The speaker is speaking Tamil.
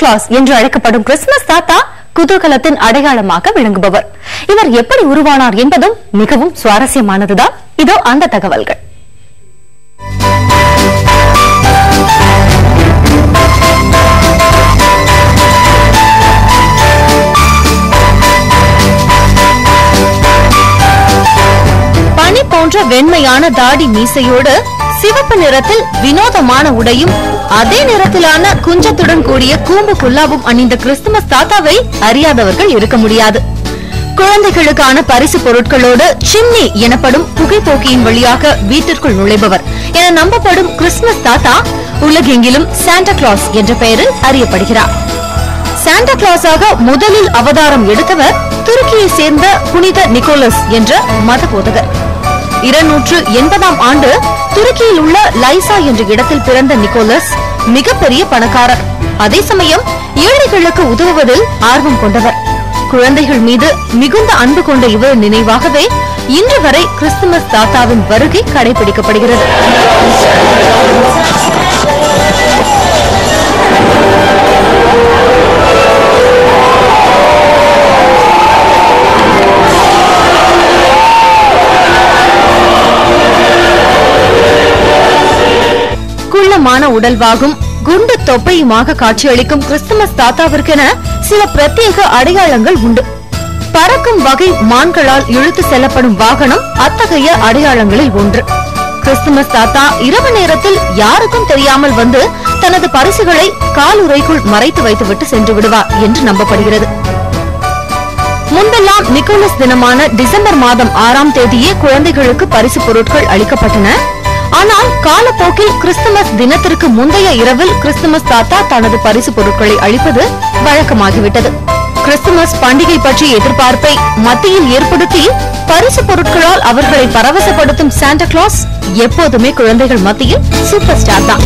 கிளாஸ் என்று அழைக்கப்படும் கிறிஸ்துமஸ் தாத்தா குதூகலத்தின் அடையாளமாக விளங்குபவர். இவர் எப்படி உருவானார் என்பதும் மிகவும் சுவாரஸ்யமானதுதான். இதோ அந்த தகவல்கள். பனி போன்ற வெண்மையான தாடி மீசையோடு சிவப்பு நிறத்தில் வினோதமான உடையும் அதே நிறத்திலான குஞ்சத்துடன் கூடிய கூம்பு குல்லாவும் அணிந்த கிறிஸ்துமஸ் தாத்தாவை அறியாதவர்கள் இருக்க முடியாது. குழந்தைகளுக்கான பரிசு பொருட்களோடு சிம்னி எனப்படும் புகைப்போக்கியின் வழியாக வீட்டிற்குள் நுழைபவர் என நம்பப்படும் கிறிஸ்துமஸ் தாத்தா உலகெங்கிலும் சாண்டா கிளாஸ் என்ற பெயரில் அறியப்படுகிறார். சாண்டா கிளாஸாக முதலில் அவதாரம் எடுத்தவர் துருக்கியை சேர்ந்த புனித நிக்கோலஸ் என்ற மத போதகர். 280ஆம் ஆண்டு துருக்கியில் உள்ள லைசா என்ற இடத்தில் பிறந்த நிக்கோலஸ் மிகப்பெரிய பணக்காரர். அதே சமயம் ஏழைகளுக்கு உதவுவதில் ஆர்வம் கொண்டவர். குழந்தைகள் மீது மிகுந்த அன்பு கொண்ட இவர் நினைவாகவே இன்று வரை கிறிஸ்துமஸ் தாத்தாவின் வருகை கடைபிடிக்கப்படுகிறது. குள்ளமான உடல்வாகும் குண்டு தொப்பையுமாக காட்சியளிக்கும் கிறிஸ்துமஸ் தாத்தாவிற்கென சில பிரத்யேக அடையாளங்கள் உண்டு. பறக்கும் வகை மான்களால் இழுத்து செல்லப்படும் வாகனம் அத்தகைய அடையாளங்களில் ஒன்று. கிறிஸ்துமஸ் தாத்தா இரவு நேரத்தில் யாருக்கும் தெரியாமல் வந்து தனது பரிசுகளை காலுறைக்குள் மறைத்து வைத்துவிட்டு சென்று விடுவார் என்று நம்பப்படுகிறது. முன்பெல்லாம் நிக்கோலஸ் தினமான டிசம்பர் மாதம் 6ஆம் தேதியே குழந்தைகளுக்கு பரிசு பொருட்கள் அளிக்கப்பட்டன. ஆனால் காலப்போக்கில் கிறிஸ்துமஸ் தினத்திற்கு முந்தைய இரவில் கிறிஸ்துமஸ் தாத்தா தனது பரிசு பொருட்களை அளிப்பது வழக்கமாகிவிட்டது. கிறிஸ்துமஸ் பண்டிகை பற்றிய எதிர்பார்ப்பை மத்தியில் ஏற்படுத்தி பரிசு பொருட்களால் அவர்களை பரவசப்படுத்தும் சாண்டா கிளாஸ் எப்போதுமே குழந்தைகள் மத்தியில் சூப்பர் ஸ்டார் தான்.